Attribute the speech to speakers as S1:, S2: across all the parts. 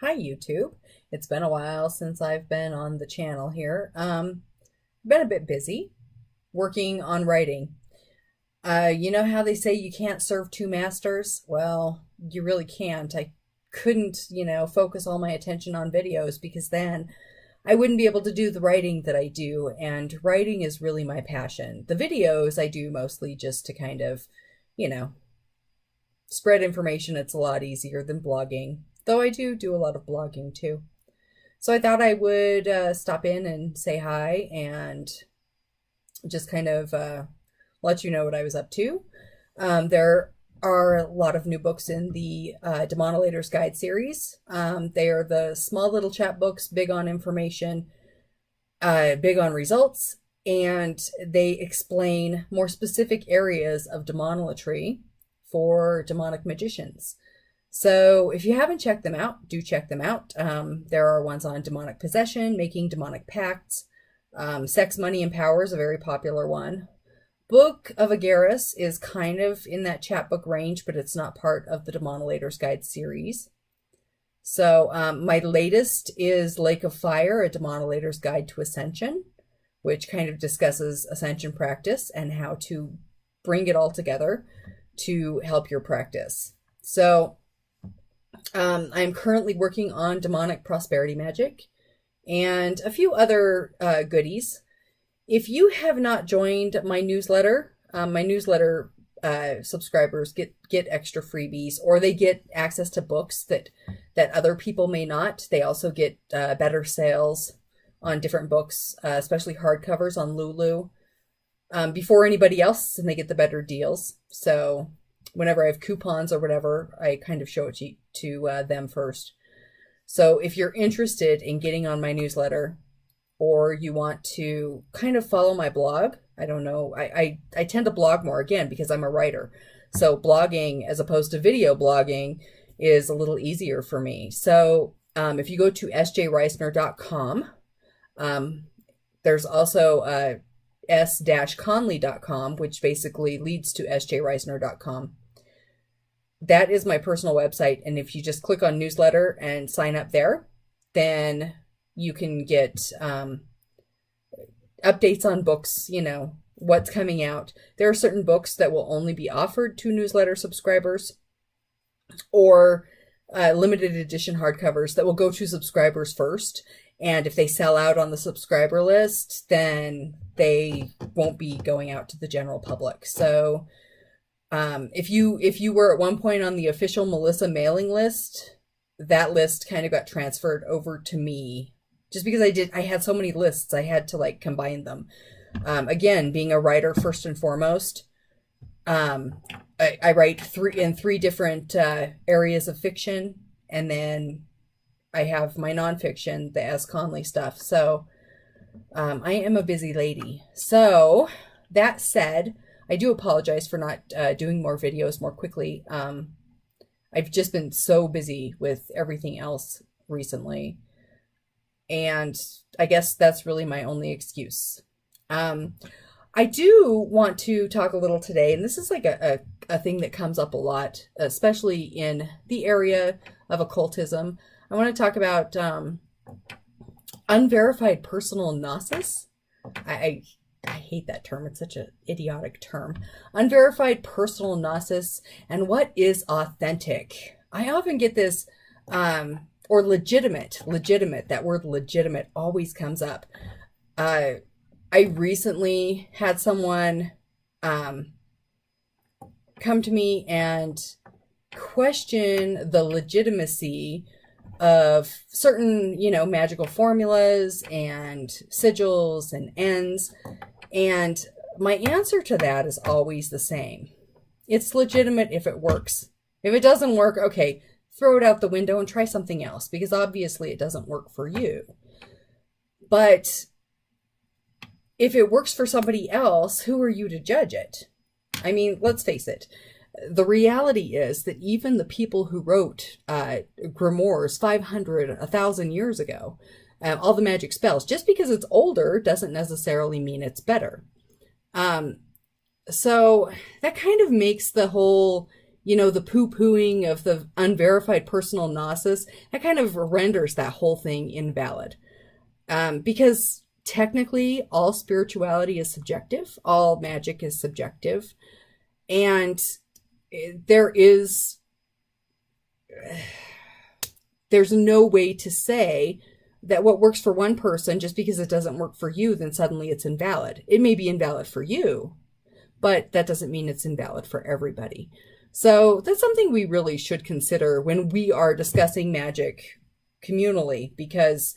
S1: Hi YouTube. It's been a while since I've been on the channel here. Been a bit busy working on writing. You know how they say you can't serve two masters? Well, you really can't. I couldn't, focus all my attention on videos because then I wouldn't be able to do the writing that I do, and writing is really my passion. The videos I do mostly just to kind of, you know, spread information. It's a lot easier than blogging, though I do a lot of blogging too. So I thought I would stop in and say hi and just kind of let you know what I was up to. There are a lot of new books in the Demonolator's Guide series. They are the small little chapbooks, big on information, big on results, and they explain more specific areas of demonolatry for demonic magicians. So if you haven't checked them out, do check them out. There are ones on demonic possession, making demonic pacts, sex, money, and power is a very popular one. Book of Agaris is kind of in that chapbook range, but it's not part of the Demonolator's Guide series. So my latest is Lake of Fire, a Demonolator's Guide to Ascension, which kind of discusses ascension practice and how to bring it all together to help your practice. So I'm currently working on demonic prosperity magic and a few other goodies. If you have not joined my newsletter subscribers get extra freebies, or they get access to books that other people may not. They also get better sales on different books, especially hardcovers on Lulu, before anybody else, and they get the better deals. So whenever I have coupons or whatever, I kind of show it to them first. So if you're interested in getting on my newsletter, or you want to kind of follow my blog, I don't know, I tend to blog more, again, because I'm a writer. So blogging as opposed to video blogging is a little easier for me. So if you go to sjreisner.com, there's also s.connolly.com, which basically leads to sjreisner.com. That is my personal website, and if you just click on newsletter and sign up there, then you can get updates on books, what's coming out. There are certain books that will only be offered to newsletter subscribers, or limited edition hardcovers that will go to subscribers first. And if they sell out on the subscriber list, then they won't be going out to the general public. So if you were at one point on the official Melissa mailing list, that list kind of got transferred over to me. Just because I had so many lists, I had to combine them. Again, being a writer first and foremost, I write three different areas of fiction, and then I have my nonfiction, the s.connolly stuff. So I am a busy lady. So that said, I do apologize for not doing more videos more quickly. I've just been so busy with everything else recently. And I guess that's really my only excuse. I do want to talk a little today, and this is a thing that comes up a lot, especially in the area of occultism. I want to talk about unverified personal Gnosis. I hate that term. It's such an idiotic term. Unverified personal Gnosis, and what is authentic. I often get this... or legitimate, that word legitimate always comes up. I recently had someone come to me and question the legitimacy of certain, magical formulas and sigils and ends. And my answer to that is always the same. It's legitimate if it works. If it doesn't work, okay, throw it out the window and try something else, because obviously it doesn't work for you. But if it works for somebody else, who are you to judge it? I mean, let's face it. The reality is that even the people who wrote grimoires 500, 1,000 years ago, all the magic spells, just because it's older doesn't necessarily mean it's better. So that kind of makes the whole the poo-pooing of the unverified personal gnosis, that kind of renders that whole thing invalid. Because technically all spirituality is subjective, all magic is subjective, and there's no way to say that what works for one person, just because it doesn't work for you, then suddenly it's invalid. It may be invalid for you, but that doesn't mean it's invalid for everybody. So that's something we really should consider when we are discussing magic communally, because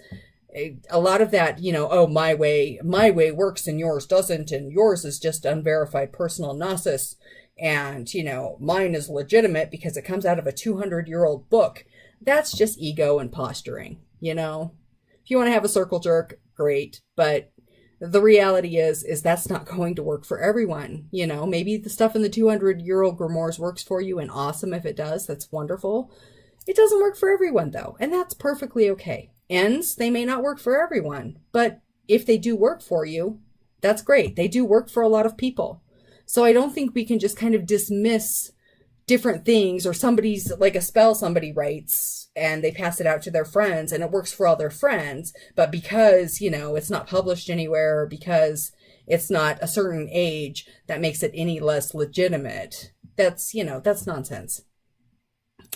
S1: a lot of that, oh, my way works and yours doesn't, and yours is just unverified personal gnosis, and, mine is legitimate because it comes out of a 200-year-old book. That's just ego and posturing, If you want to have a circle jerk, great, but the reality is that's not going to work for everyone. Maybe the stuff in the 200-year-old grimoires works for you, and awesome if it does. That's wonderful. It doesn't work for everyone, though, and that's perfectly okay. Ends, they may not work for everyone, but if they do work for you, that's great. They do work for a lot of people. So I don't think we can just kind of dismiss different things, or somebody's like a spell somebody writes and they pass it out to their friends and it works for all their friends, but because it's not published anywhere, or because it's not a certain age, that makes it any less legitimate. That's nonsense.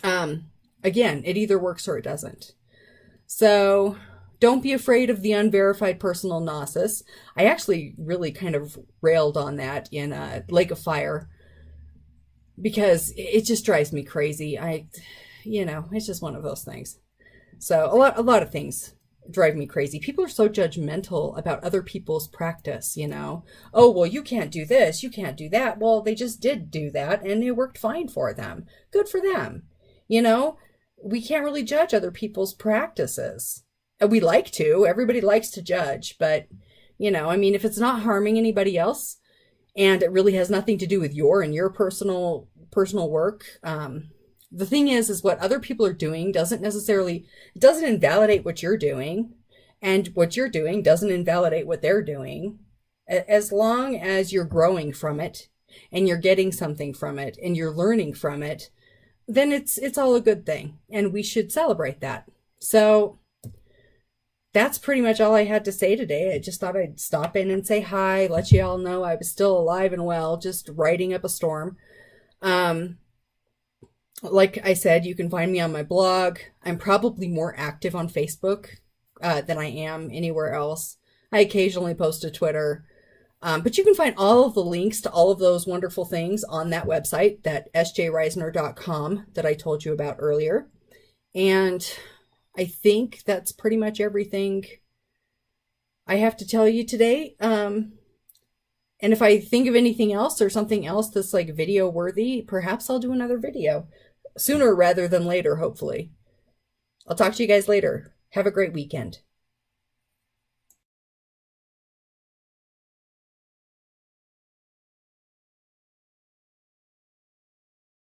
S1: Again, it either works or it doesn't. So don't be afraid of the unverified personal gnosis. I actually really kind of railed on that in Lake of Fire, because it just drives me crazy. It's just one of those things. So a lot of things drive me crazy. People are so judgmental about other people's practice, Oh, well, you can't do this, you can't do that. Well, they just did do that and it worked fine for them. Good for them. We can't really judge other people's practices. We like to. Everybody likes to judge, but if it's not harming anybody else, and it really has nothing to do with your personal work. The thing is what other people are doing doesn't invalidate what you're doing, and what you're doing doesn't invalidate what they're doing. As long as you're growing from it and you're getting something from it and you're learning from it, then it's all a good thing, and we should celebrate that. So that's pretty much all I had to say today. I just thought I'd stop in and say hi, let you all know I was still alive and well, just riding up a storm. Like I said, you can find me on my blog. I'm probably more active on Facebook than I am anywhere else. I occasionally post to Twitter. But you can find all of the links to all of those wonderful things on that website, that sjreisner.com that I told you about earlier. And I think that's pretty much everything I have to tell you today. And if I think of anything else or something else that's like video worthy, perhaps I'll do another video sooner rather than later, hopefully. I'll talk to you guys later. Have a great weekend.